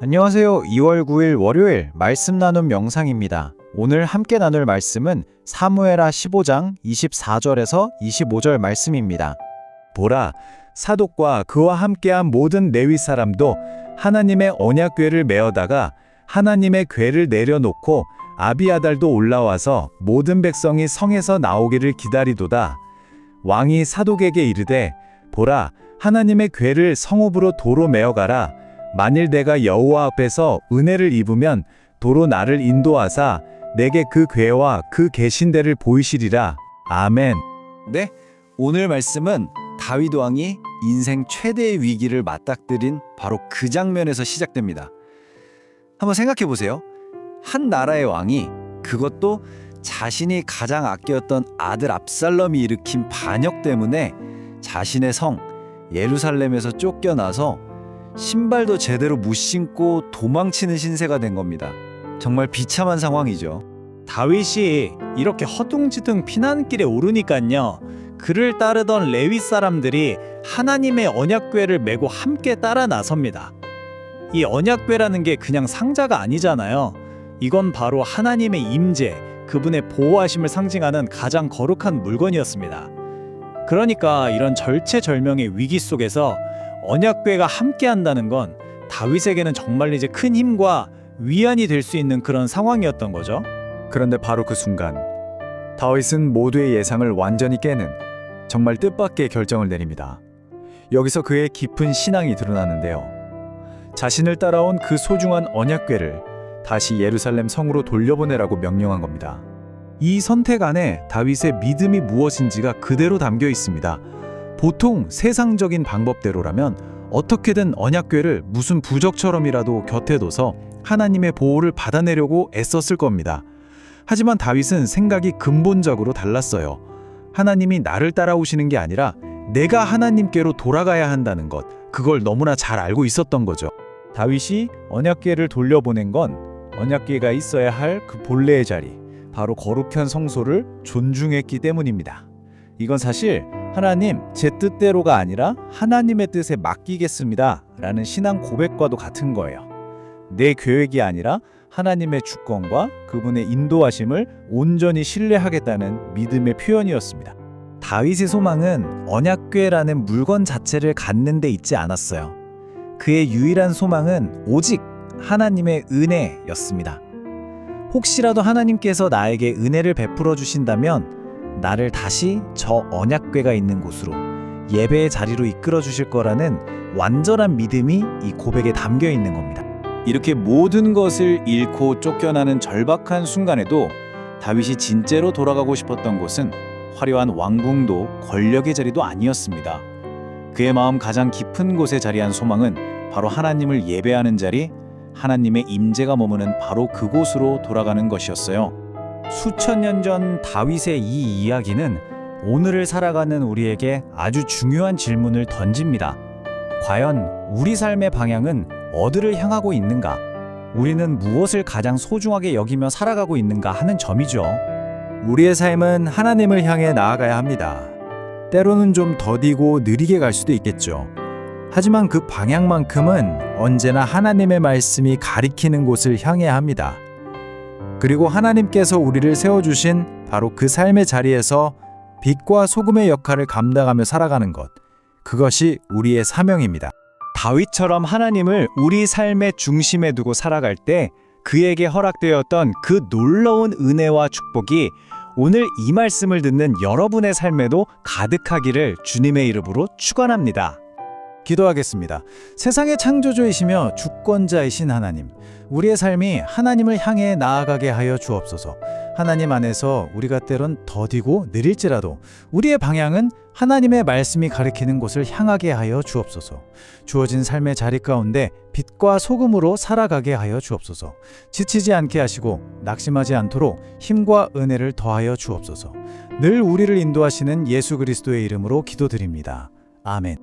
안녕하세요. 2월 9일 월요일 말씀 나눔 명상입니다. 오늘 함께 나눌 말씀은 사무엘하 15장 24절에서 25절 말씀입니다. 보라, 사독과 그와 함께한 모든 레위 사람도 하나님의 언약궤를 메어다가 하나님의 궤를 내려놓고 아비아달도 올라와서 모든 백성이 성에서 나오기를 기다리도다. 왕이 사독에게 이르되, 보라, 하나님의 궤를 성읍으로 도로 메어가라. 만일 내가 여호와 앞에서 은혜를 입으면 도로 나를 인도하사 내게 그 궤와 그 계신 데를 보이시리라. 아멘. 네, 오늘 말씀은 다윗 왕이 인생 최대의 위기를 맞닥뜨린 바로 그 장면에서 시작됩니다. 한번 생각해 보세요. 한 나라의 왕이, 그것도 자신이 가장 아꼈던 아들 압살롬이 일으킨 반역 때문에 자신의 성 예루살렘에서 쫓겨나서 신발도 제대로 못 신고 도망치는 신세가 된 겁니다. 정말 비참한 상황이죠. 다윗이 이렇게 허둥지둥 피난길에 오르니깐요, 그를 따르던 레위 사람들이 하나님의 언약궤를 메고 함께 따라 나섭니다. 이 언약궤라는 게 그냥 상자가 아니잖아요. 이건 바로 하나님의 임재, 그분의 보호하심을 상징하는 가장 거룩한 물건이었습니다. 그러니까 이런 절체절명의 위기 속에서 언약궤가 함께 한다는 건 다윗에게는 정말 이제 큰 힘과 위안이 될 수 있는 그런 상황이었던 거죠. 그런데 바로 그 순간 다윗은 모두의 예상을 완전히 깨는 정말 뜻밖의 결정을 내립니다. 여기서 그의 깊은 신앙이 드러나는데요. 자신을 따라온 그 소중한 언약궤를 다시 예루살렘 성으로 돌려보내라고 명령한 겁니다. 이 선택 안에 다윗의 믿음이 무엇인지가 그대로 담겨 있습니다. 보통 세상적인 방법대로라면 어떻게든 언약궤를 무슨 부적처럼이라도 곁에 둬서 하나님의 보호를 받아내려고 애썼을 겁니다. 하지만 다윗은 생각이 근본적으로 달랐어요. 하나님이 나를 따라오시는 게 아니라 내가 하나님께로 돌아가야 한다는 것, 그걸 너무나 잘 알고 있었던 거죠. 다윗이 언약궤를 돌려보낸 건 언약궤가 있어야 할 그 본래의 자리, 바로 거룩한 성소를 존중했기 때문입니다. 이건 사실 하나님, 제 뜻대로가 아니라 하나님의 뜻에 맡기겠습니다 라는 신앙 고백과도 같은 거예요. 내 계획이 아니라 하나님의 주권과 그분의 인도하심을 온전히 신뢰하겠다는 믿음의 표현이었습니다. 다윗의 소망은 언약궤라는 물건 자체를 갖는 데 있지 않았어요. 그의 유일한 소망은 오직 하나님의 은혜였습니다. 혹시라도 하나님께서 나에게 은혜를 베풀어 주신다면 나를 다시 저 언약궤가 있는 곳으로, 예배의 자리로 이끌어 주실 거라는 완전한 믿음이 이 고백에 담겨 있는 겁니다. 이렇게 모든 것을 잃고 쫓겨나는 절박한 순간에도 다윗이 진짜로 돌아가고 싶었던 곳은 화려한 왕궁도 권력의 자리도 아니었습니다. 그의 마음 가장 깊은 곳에 자리한 소망은 바로 하나님을 예배하는 자리, 하나님의 임재가 머무는 바로 그곳으로 돌아가는 것이었어요. 수천 년 전 다윗의 이 이야기는 오늘을 살아가는 우리에게 아주 중요한 질문을 던집니다. 과연 우리 삶의 방향은 어디를 향하고 있는가? 우리는 무엇을 가장 소중하게 여기며 살아가고 있는가 하는 점이죠. 우리의 삶은 하나님을 향해 나아가야 합니다. 때로는 좀 더디고 느리게 갈 수도 있겠죠. 하지만 그 방향만큼은 언제나 하나님의 말씀이 가리키는 곳을 향해야 합니다. 그리고 하나님께서 우리를 세워주신 바로 그 삶의 자리에서 빛과 소금의 역할을 감당하며 살아가는 것, 그것이 우리의 사명입니다. 다윗처럼 하나님을 우리 삶의 중심에 두고 살아갈 때 그에게 허락되었던 그 놀라운 은혜와 축복이 오늘 이 말씀을 듣는 여러분의 삶에도 가득하기를 주님의 이름으로 축원합니다. 기도하겠습니다. 세상의 창조주이시며 주권자이신 하나님, 우리의 삶이 하나님을 향해 나아가게 하여 주옵소서. 하나님 안에서 우리가 때론 더디고 느릴지라도 우리의 방향은 하나님의 말씀이 가리키는 곳을 향하게 하여 주옵소서. 주어진 삶의 자리 가운데 빛과 소금으로 살아가게 하여 주옵소서. 지치지 않게 하시고 낙심하지 않도록 힘과 은혜를 더하여 주옵소서. 늘 우리를 인도하시는 예수 그리스도의 이름으로 기도드립니다. 아멘.